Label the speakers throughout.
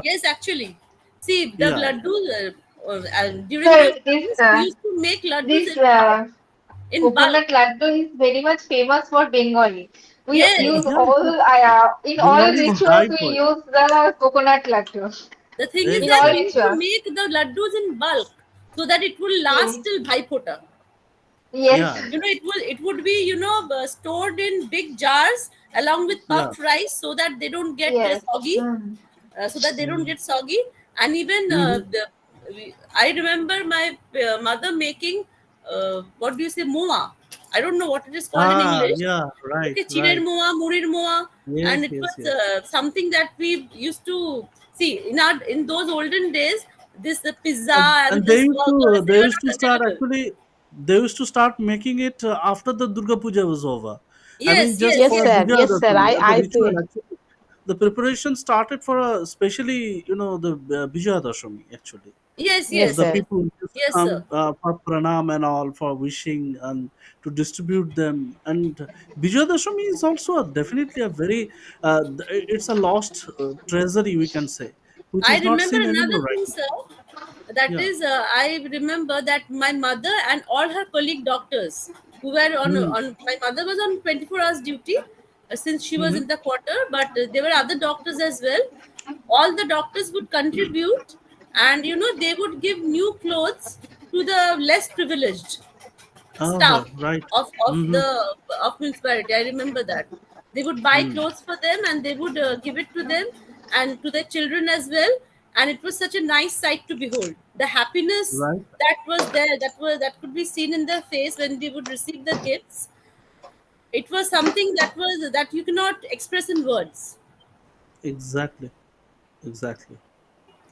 Speaker 1: Yes, actually. See, the
Speaker 2: Yeah,
Speaker 1: laddus during
Speaker 3: So
Speaker 1: those
Speaker 3: this
Speaker 1: times, we used to make laddus
Speaker 3: this
Speaker 1: in bulk.
Speaker 3: coconut laddu is very much famous for Bengali. We use
Speaker 1: Yes.
Speaker 2: yeah,
Speaker 3: all
Speaker 2: yeah.
Speaker 3: in all
Speaker 2: Bengalis
Speaker 3: rituals
Speaker 2: die
Speaker 3: we
Speaker 2: for it.
Speaker 3: use the coconut laddu
Speaker 1: The thing is
Speaker 3: in
Speaker 1: that
Speaker 3: all
Speaker 1: we
Speaker 2: Exactly.
Speaker 1: used to
Speaker 3: rituals.
Speaker 1: make the laddus in bulk so that it would last
Speaker 3: Yes,
Speaker 1: till Bhaipota.
Speaker 3: yes,
Speaker 2: Yeah,
Speaker 1: It would be stored in big jars along with
Speaker 2: yeah.
Speaker 1: puffed rice so that they don't get
Speaker 3: yes.
Speaker 1: soggy.
Speaker 3: Mm.
Speaker 2: Mm-hmm.
Speaker 1: And even
Speaker 2: Mm-hmm.
Speaker 1: I remember my mother making what do you say, moa. I don't know what it is called in
Speaker 2: Ah,
Speaker 1: English.
Speaker 2: yeah, right,
Speaker 1: Okay, chirer
Speaker 2: right.
Speaker 1: moa, murir moa,
Speaker 2: Yes,
Speaker 1: and it
Speaker 2: yes,
Speaker 1: was
Speaker 2: yes.
Speaker 1: something that we used to see in those olden days. This the pizza and
Speaker 2: And
Speaker 1: this burgers,
Speaker 2: they
Speaker 1: they were
Speaker 2: used to
Speaker 1: not
Speaker 2: start
Speaker 1: available.
Speaker 2: actually they used to start making it after the Durga Puja was over. I mean,
Speaker 1: Yes,
Speaker 2: just
Speaker 1: yes,
Speaker 3: Yes,
Speaker 2: for
Speaker 1: yes.
Speaker 3: sir.
Speaker 2: Vijaya
Speaker 3: Yes, sir.
Speaker 2: Dashami, the
Speaker 3: I
Speaker 2: ritual
Speaker 3: see.
Speaker 2: actually, the preparation started for a especially the Vijaya Dashami actually.
Speaker 1: Yes,
Speaker 3: Yes,
Speaker 1: yes,
Speaker 2: The
Speaker 3: sir.
Speaker 2: people used to
Speaker 1: yes, sir.
Speaker 2: come for pranam and all for wishing and to distribute them. And Vijaya Dashami is also definitely a very it's a lost treasury we can say, which
Speaker 1: I
Speaker 2: is not
Speaker 1: remember
Speaker 2: seen
Speaker 1: another
Speaker 2: anymore right
Speaker 1: thing,
Speaker 2: now.
Speaker 1: sir. That
Speaker 2: Yeah.
Speaker 1: is, I remember that my mother and all her colleague doctors who were
Speaker 2: Hmm.
Speaker 1: on my mother was on 24 hours duty since she was
Speaker 2: Mm-hmm.
Speaker 1: in the quarter, but there were other doctors as well. All the doctors would contribute, and they would give new clothes to the less privileged
Speaker 2: Oh,
Speaker 1: staff
Speaker 2: right.
Speaker 1: of
Speaker 2: Mm-hmm.
Speaker 1: the of municipality. I remember that they would buy
Speaker 2: Mm.
Speaker 1: clothes for them and they would give it to them and to their children as well. And it was such a nice sight to behold. The happiness
Speaker 2: Right.
Speaker 1: that was there, that could be seen in their face when they would receive the gifts. It was something that you cannot express in words.
Speaker 2: Exactly. Exactly.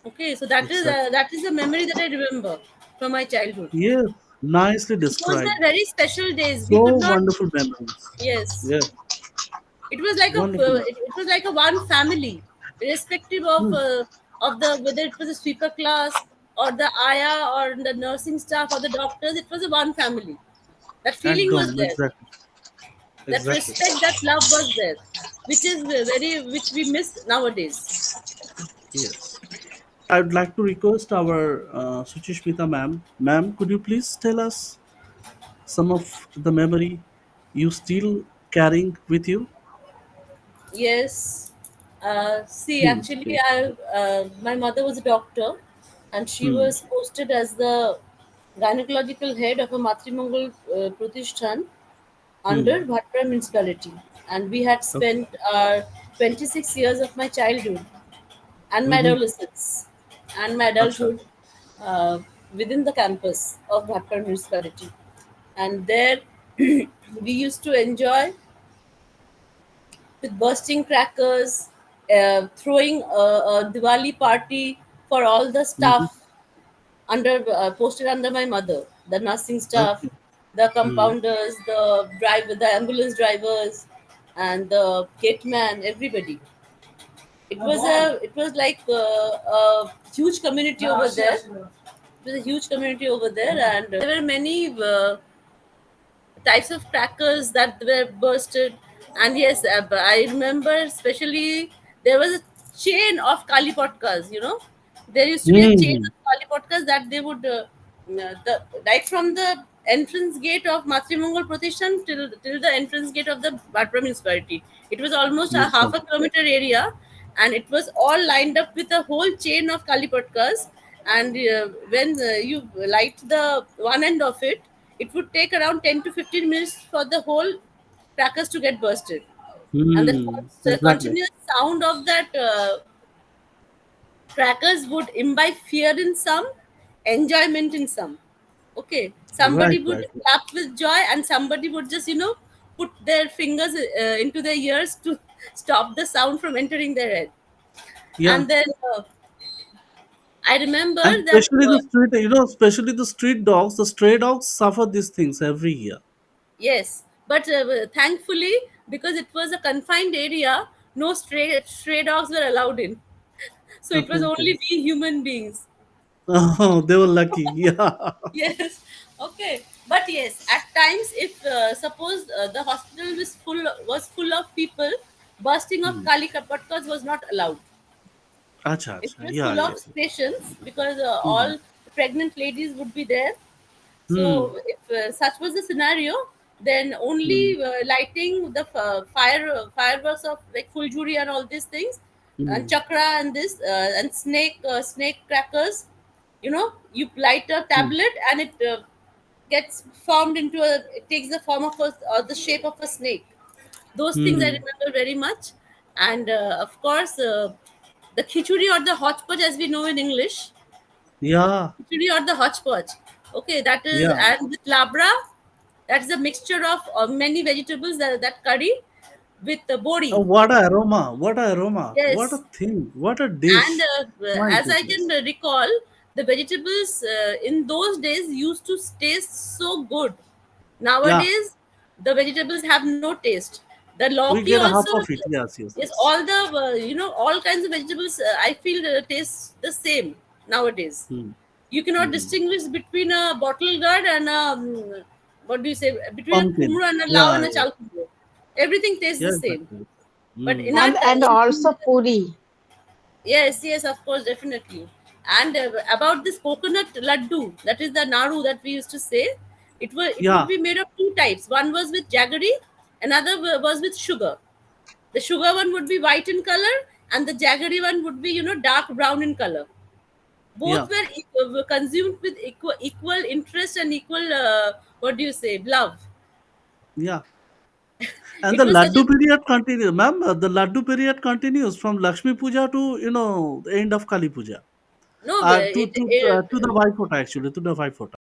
Speaker 1: Okay, so that is
Speaker 2: Exactly.
Speaker 1: that is a memory that I remember from my childhood.
Speaker 2: Yes. Nicely
Speaker 1: Those were
Speaker 2: described.
Speaker 1: very special days. We
Speaker 2: So
Speaker 1: could not.
Speaker 2: wonderful memories.
Speaker 1: Yes.
Speaker 2: Yes.
Speaker 1: It was like
Speaker 2: Wonderful memories.
Speaker 1: it was like a one family, irrespective
Speaker 2: Hmm.
Speaker 1: of the whether it was a sweeper class or the aya or the nursing staff or the doctors. It was a one family. That feeling was
Speaker 2: Ekdom.
Speaker 1: there.
Speaker 2: Exactly.
Speaker 1: That
Speaker 2: Exactly.
Speaker 1: respect, that love was there, which we miss nowadays.
Speaker 2: Yes. I would like to request our Suchishmita ma'am. Ma'am, could you please tell us some of the memory you still carrying with you?
Speaker 1: Yes. See,
Speaker 2: Hmm.
Speaker 1: actually,
Speaker 2: Please.
Speaker 1: my mother was a doctor, and she
Speaker 2: Hmm.
Speaker 1: was posted as the gynecological head of a Matrimangal Pratishthan
Speaker 2: Hmm.
Speaker 1: under Bhatpara municipality. And we had
Speaker 2: Okay.
Speaker 1: spent our 26 years of my childhood and my
Speaker 2: Mm-hmm.
Speaker 1: adolescence and my
Speaker 2: Acha.
Speaker 1: adulthood uh, within the campus of Bhatpara municipality. And there we used to enjoy with bursting crackers, throwing a Diwali party for all the
Speaker 2: Mm-hmm.
Speaker 1: staff posted under my mother, the nursing staff,
Speaker 2: Okay.
Speaker 1: the
Speaker 2: Hmm.
Speaker 1: compounders, the ambulance drivers, and the gate man, everybody. It was like a huge community over there. It was a huge community over there, and there were many types of crackers that were bursted. And yes, I remember especially there was a chain of kali potkas. There used to be a chain
Speaker 2: Hmm.
Speaker 1: of kali potkas that they would right from the entrance gate of Matrimangal Pratishan till the entrance gate of the Bhatpara municipality. It was almost a half
Speaker 2: Ekdom.
Speaker 1: a kilometer area, and it was all lined up with a whole chain of kali potkas. And when you light the one end of it, it would take around 10 to 15 minutes for the whole crackers to get bursted. And the
Speaker 2: Hmm. Exactly.
Speaker 1: continuous sound of that crackers would imbibe fear in some, enjoyment in some. Okay, somebody
Speaker 2: Right.
Speaker 1: would
Speaker 2: Right. Right.
Speaker 1: clap with joy, and somebody would just, put their fingers into their ears to stop the sound from entering their head.
Speaker 2: Yeah.
Speaker 1: And then I remember
Speaker 2: And
Speaker 1: that.
Speaker 2: especially the street dogs, the stray dogs suffer these things every year.
Speaker 1: Yes, but thankfully, because it was a confined area, no stray dogs were allowed in. So it
Speaker 2: Okay.
Speaker 1: was
Speaker 2: Okay.
Speaker 1: only we human beings.
Speaker 2: Oh, they were lucky. Yeah.
Speaker 1: Yes. Okay. But yes, at times, if suppose the hospital was full of people, bursting of
Speaker 2: Hmm.
Speaker 1: kali kapatkas was not allowed.
Speaker 2: Acha,
Speaker 1: It
Speaker 2: acha.
Speaker 1: was
Speaker 2: Yeah,
Speaker 1: full
Speaker 2: yeah.
Speaker 1: of stations because
Speaker 2: Hmm.
Speaker 1: all pregnant ladies would be there.
Speaker 2: Hmm.
Speaker 1: So, if such was the scenario, then
Speaker 2: Hmm.
Speaker 1: only lighting the fireworks of like Fuljuri and all these things, and
Speaker 2: Hmm.
Speaker 1: chakra and this and snake crackers. You light a
Speaker 2: Hmm.
Speaker 1: tablet and it gets formed into a. It takes the form of a or the shape of a snake. Those things I
Speaker 2: Hmm.
Speaker 1: remember very much, and of course the khichuri or the hodgepodge, as we know in English,
Speaker 2: Yeah.
Speaker 1: khichdi or the hodgepodge. Okay, that is,
Speaker 2: Yeah.
Speaker 1: and with labra, that's a mixture of many vegetables, that curry with the bori.
Speaker 2: What a aroma! What a aroma! What a
Speaker 1: Yes,
Speaker 2: thing! What a
Speaker 1: and
Speaker 2: dish! My
Speaker 1: as I can
Speaker 2: goodness.
Speaker 1: recall, the vegetables in those days used to taste so good.
Speaker 2: Yeah.
Speaker 1: Nowadays, the vegetables have no taste. The
Speaker 2: We
Speaker 1: lauki
Speaker 2: get a half
Speaker 1: also,
Speaker 2: of it. Yes. Yes.
Speaker 1: yes,
Speaker 2: Yes.
Speaker 1: all the all kinds of vegetables. I feel taste the same nowadays.
Speaker 2: Hmm.
Speaker 1: You cannot
Speaker 2: Hmm.
Speaker 1: distinguish between a bottle gourd and a what do you say, between a
Speaker 2: Pumpkin.
Speaker 1: kumru and a lao
Speaker 2: Yeah.
Speaker 1: and a
Speaker 2: Yeah.
Speaker 1: chal kumru. Everything tastes the
Speaker 2: Yes.
Speaker 1: same.
Speaker 2: Exactly.
Speaker 1: But
Speaker 2: Hmm.
Speaker 1: in our
Speaker 3: And also puri.
Speaker 1: yes, yes, of course, definitely. And about this coconut laddu, that is the naru that we used to say, it would
Speaker 2: Yeah.
Speaker 1: be made of two types. One was with jaggery, another was with sugar. The sugar one would be white in color, and the jaggery one would be dark brown in color.
Speaker 2: Yeah.
Speaker 1: Both were consumed with equal interest and equal what do you say, love.
Speaker 2: Yeah. And
Speaker 1: It
Speaker 2: the
Speaker 1: was such
Speaker 2: Laddu
Speaker 1: a
Speaker 2: period continues, ma'am. The Laddu period continues from Lakshmi Puja to the end of Kali Puja.
Speaker 1: no
Speaker 2: To
Speaker 1: it
Speaker 2: the Vaipota actually, to the Vaipota.